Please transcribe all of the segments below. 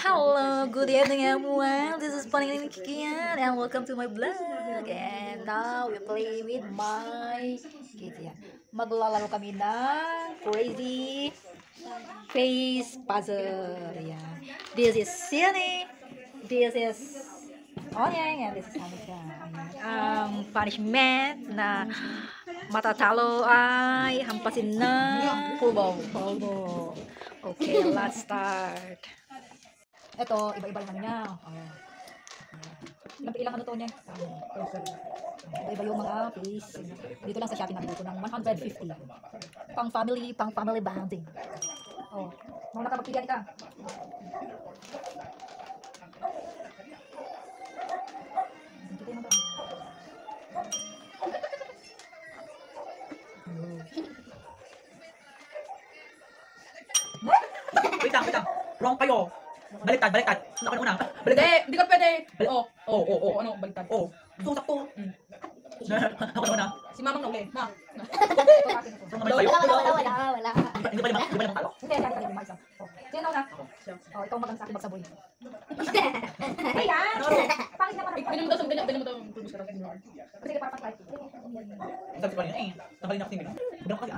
Hello, good evening everyone. This is Panin Kikian and welcome to my vlog. And now we play with my kids yan. Maglalaro kami ng crazy face puzzle. Yan. This is Siani. This is Onyeng and this is Anika. Ang punishment na matatalo ay hampasin ng pulbo. Okay, let's start. Ito, iba-iba yung ano niya. Ilang ano to niya? Iba-iba yung mga face. Dito lang sa Shopee nabili ko ng 150. Pang family bonding. Oh, mau nakapagpilian ka. Wait lang. Wrong kayo. Baliktad. Sino ka na una? Hindi ka pwede. Ano? Baliktad. Sakto. Ako na una. Si mamang nauli. Na. Wrong naman kayo. Wala. Hindi ba yung talo? Hindi, kaya ka yung isa. Sino na? Oh, ikaw magang sa akin magsaboy. Ayan! Pangit naman ang Binom mo daw. Pulbos ka daw. Sige, para pang-try. Sabi ko rin Nabalin ako tingin. Hindi ako kasi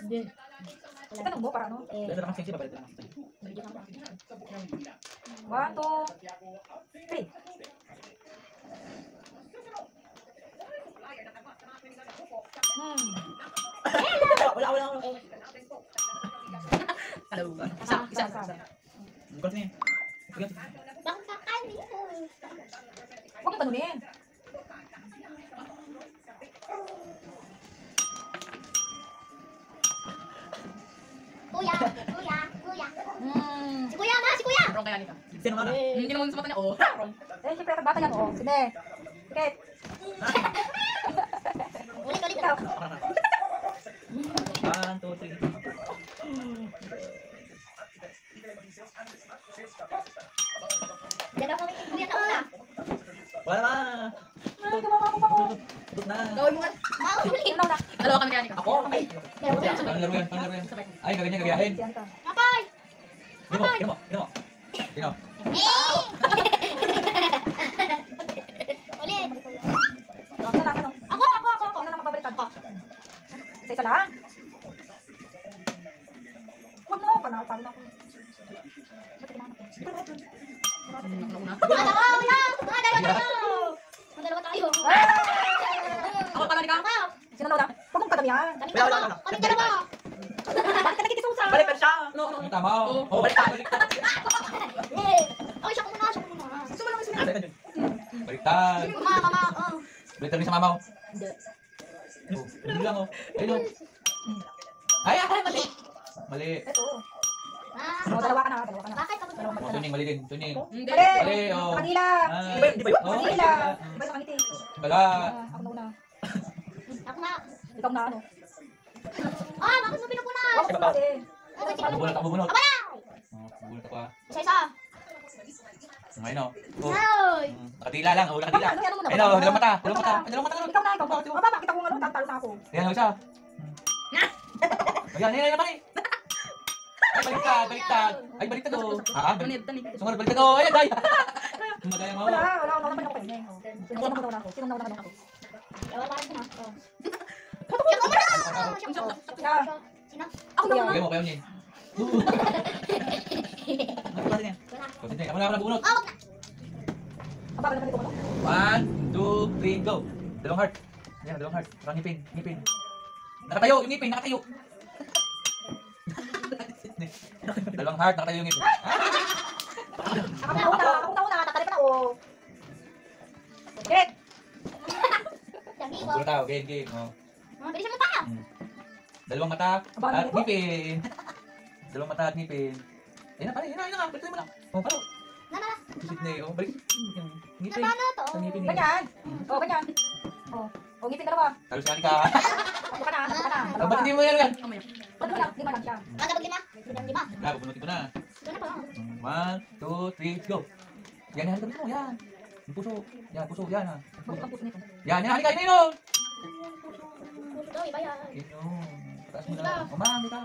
Hindi. Tanong mo para ano? Dito na kasi siya babalik na. 1, 2, 3. Wala. Hello. Isa. Bukan sini. Huwag mong tanunin. Kuya. Si Kuya. Wrong kaya nika. Sino nga na? Hindi naman sa mata niya. Wrong. Siyempre, bata yan. Oo, sige. Okay. Ulit. Ikaw. 1, 2, 3. Diyan ako Kuya ka una. Wala na. Tutok na. Gawin mo nga. Sino na? Dalawa kami kaya nika. Ako. Panglaro yan. Ay, gagayahin. Siyan ka. Kapay. Gino. Ulit. Ano na? Ako. Ano na mapabalitan ko? Isa lang. Huwag mo. Panalo na ako. Dalawa tayo. Ako pala nika. Sino na? Huwag mong kadamihan. Kami dalawa. Bakit ka nagkikisusa? Balik ka siya. No. Tama. Baliktad. Ay, siya ko muna. Baliktad. Mama. Baliktad rin sa mamaw. Hindi lang Ayun. Ay, mali. Ito. Ah, Dalawa ka na. bakit ako dalawa? Tuning, mali din. Hindi. Mali, Kanila. Di ba yun? Kanila. Iba sa kangiti. Bala. Ako na una. Ako na. Ikaw na ano? Bakit mo pinupunan? Huwag mo kasi. Bubunot ako, bubunot. Abala! Bubunot ako Isa. Ngayon Hoy! Nakatila lang. Nakatila. Ano muna? Ayun dalawang mata. Dalawang mata. Ikaw na. Bakit ako ano? Talo sa ako. Ayan, isa. Ayan naman Ay, baliktad. Ay, baliktad Sunod, baliktad Ayan, day. Madaya mo. Wala naman ako kanina. Sino na ako? Dalawa tayo na. Sino? Ako na. Kaya mo, niya. Ako na bubunot. Wag na. Ang bakal na ko. 1, 2, 3, go. Dalawang heart. Ayan, dalawang heart. Parang ngipin. Nakatayo, yung ngipin, nakatayo. Dalawang heart, nakatayo yung ngipin. Ako na una. Nakalipan ako. Okay. Dami ko. Bubunot tao, game. Bilis mo tayo. Dalawang mata at ngipin. Dalawang mata at ngipin. Ayun na, yun na. Baliktad mo lang. Paro. Nana. Si Sydney, balik. Yung ngipin. Paano to? Sa ngipin. Ganyan. Ganyan. Ngipin dalawa. Talo si Anika. Ako ka na. Ba't hindi mo yan? Ano lang? Lima lang siya. Kapag lima. Lima. Pupunutin ko na. Doon na pa. 1, 2, 3, go. Yan, halika dito mo, yan. Yung puso. Yan, puso, yan ha. Bakit ang puso nito? Yan, halika, yun. Puso daw, iba yan. Yun. Taas mo na. Umami ka.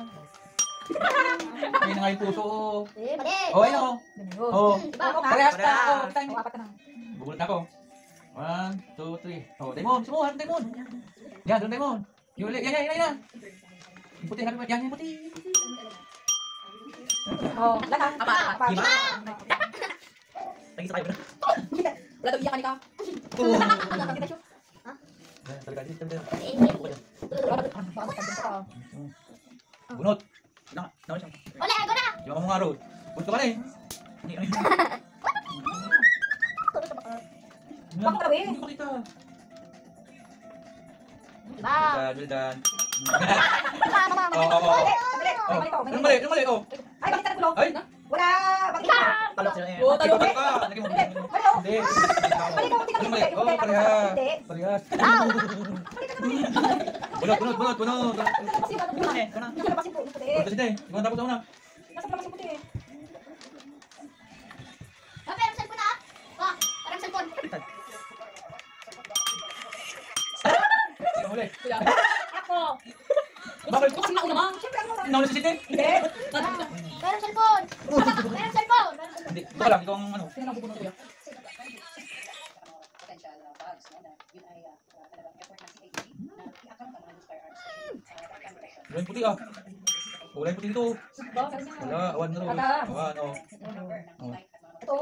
Ayun na nga yung puso. Eh, mali. Oh, ayun ako. Binigod. Oh. Diba? Parehas na ako. Time. Apat ka na. Gugulat na ako. 1, 2, 3. Oh, Daimon. Sumo, harap Daimon. Yan, doon Daimon. Yung ulit. Yan. Yung puti, harap mo. Yan, yung puti. Oh, laka. Apa? Lima. Tagisa kayo na. Wala daw iyakan ni ka. Nakakita siya. Yan, talaga. Dito, dito. Ah, Bunot. Nawala siya. Uli, go na. Yung mga mga road. Bunot ka ba na eh? Bakit ka ba eh? Hindi ko kita. Diba? Bildan. Mama. Oo. Yung mali, oh. Ay, bakit ka nagulong? Ay! Wala. Bakit ka? Talok sila eh. Oo, talo. Ikaw ka! Lagyan mo. Hindi. Balik ako, tingnan Yung mo. mali. Oo, parehas. Hindi. Parehas. Ow. Bunot. Kasi ba? Ito na eh. Ito na. Nasa labas yung puti. Bunot kasi ikaw ang tapos ako na. Nasa labas yung puti. Ah, parang cellphone na. Ah, parang cellphone. Sino huli? Kuya. Ako. Bakit? Ito kasi nauna ma. Siyempre ako. Nauna si Sitin? Hindi. Parang cellphone. Parang cellphone. Hindi. Ito ka lang. Ikaw ang ano. Sino nang bubunot kuya? Wala yung puti ah. Wala yung puti dito. Wala. Awan na rin. Awan, oh. Oh. Ito.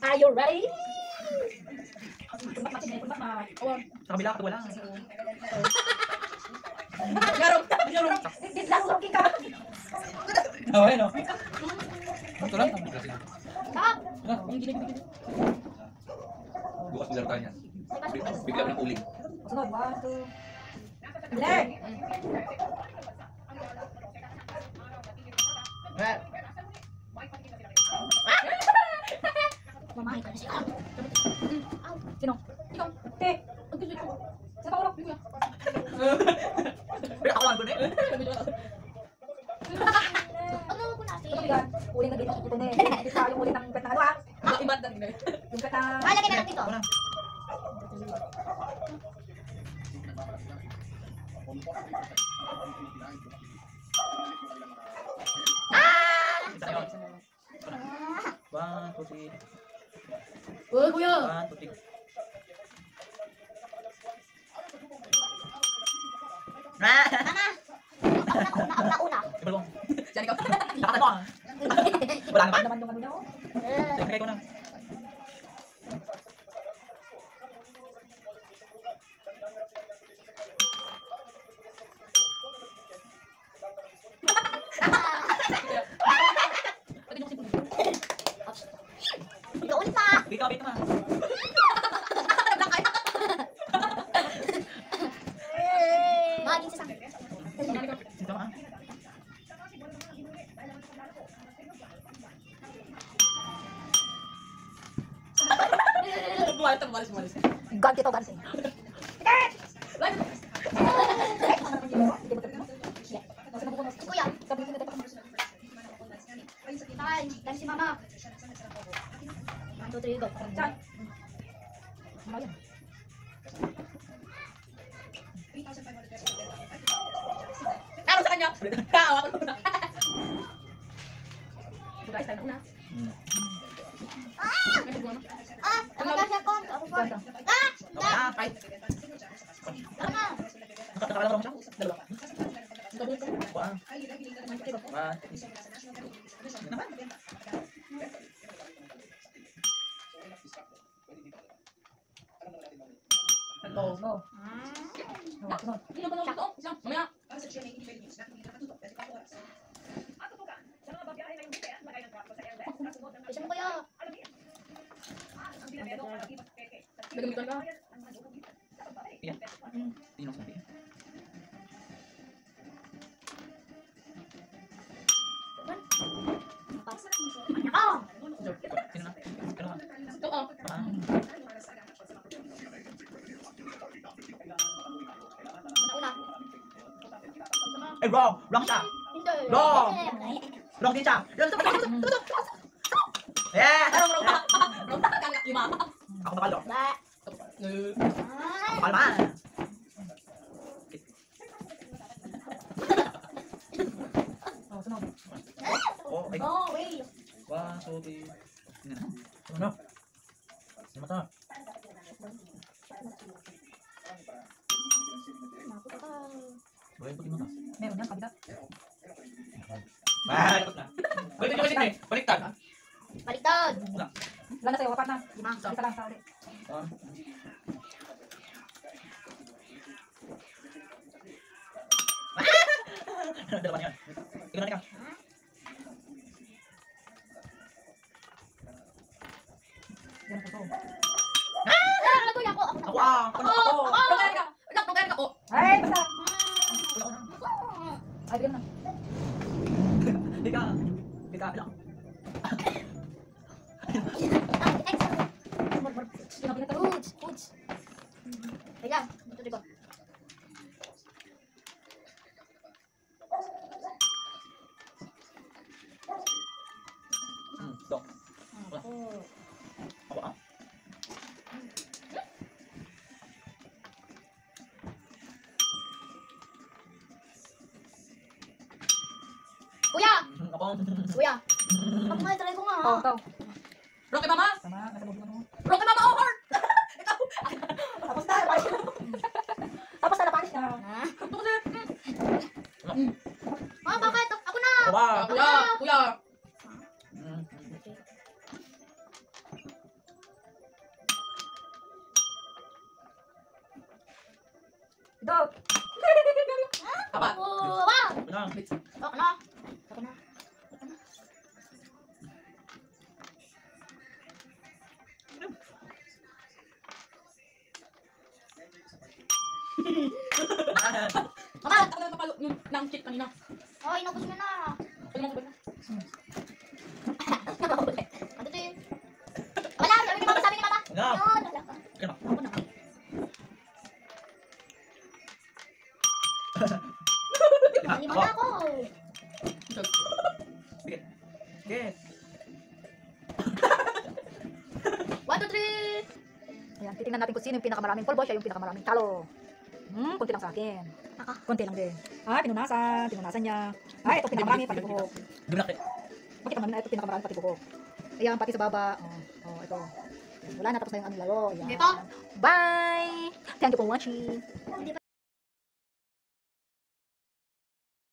Are you ready? Sa kabila ka wala. Garong. Hindi lang looking ka. Oh, ayun oh. Ito lang. Stop. Bukas maglaro tayo niyan. Bigla ng uling. Sunod, 1, 2. Bilang. Mamahay ko na siya. Sino? Ikaw. Te. Sa paulo. Pero ako ang gunin. Ano ko na si? Ito bigan. Uling na dito. Ito na. Ito pa yung uling ng pet na ano ah. Iba dating na. Yung pet na... Ah, lagyan na lang dito. Ako na. Isa na yun. Ito na. 1, 2, 3. Oh, kuya. 1, 2, 3. Mama. Una. Ibalong. Diyan ikaw. Lakatan mo ah. Wala naman. Naman yung ano niya oh. Siyempre ko na. Ikaw ulit pa. Dito, dito na. Maging sa Dito ah. Bumalis. Ganti to, ganti. si Kuya. Tay, dan si Mama. 1, 2, 3, go. Diyan. Ano yan? Ano sa kanya? Kawa ko na. Guys, tayo na. Ah, ano ba siya kon? Ako kon. Ah, Ah, Ay, tama. nakakala mo siya. dalawa. Wah. Wah. Naman. Hello. No. No, sunod. Hindi naman ako ito. Isang, mamaya. Bisa mo Kuya. Nagamitan ka. Yan. Tinok sabi. Ako. Sino na? Sino na? Ito ah. Ah. Una. Eh, wrong! Wrong siya! Hindi. Wrong! Wrong din siya! Yeah! Lima. Ako bakal do. Ba. Bakal man! So, tingnan na. Ano? Ano mata? Buhay puti mata. Meron yan, kabila. Ah, dapat na. Baliktad. Baliktad. Baliktad. Ilan na sa'yo, apat na. 5. Isa lang sa ulit. Dalawa niyan. Tingnan natin. Yan po to. Nagkuya ako. Ako na. Ako ah. Ano ako? Lugayan ka. Lugayan ako. Ay, basta. Wala ko na. Ay, bigyan mo na. Ika. Ika. Ilang. Foods. Foods. Kaya, ito ko. Dok. Ako ah. Kuya! Ako. Kuya! Ako nga, try ko nga ha. Oh, ikaw. Rocky Mama. Tama, nasa loob na mo. Rocky Mama, oh, heart. Tapos na, panis na. Tapos na, napanis na. Ha? Mm. Ah, bakit? Ako na! Ako ah. Kuya, kuya. Dog. Apat. Oh, wow! Ako na. Ako na. Ako na. Mama, ako na napalo yung ng cheat kanina. Oh, inubos mo na. Tingnan ko ba? Ano to yun? Wala, sabi ni mama, sabi ni mama. Wala. Yun, wala ka. Ika na. Ako na. Lima na ako. Sige. Sige. 1, 2, 3. Ayan, titingnan natin kung sino yung pinakamaraming polvo, siya yung pinakamaraming talo. Kunti lang sa akin. Kunti lang din. Ah, pinunasan niya. Ah, ito pinakamarami pati buhok. Duminak eh. Makita mo na ito pinakamarami pati buhok. Ayan, pati sa baba. Oh, ito. Wala na, tapos na yung aming laro. Ayan. Ito? Bye! Thank you for watching.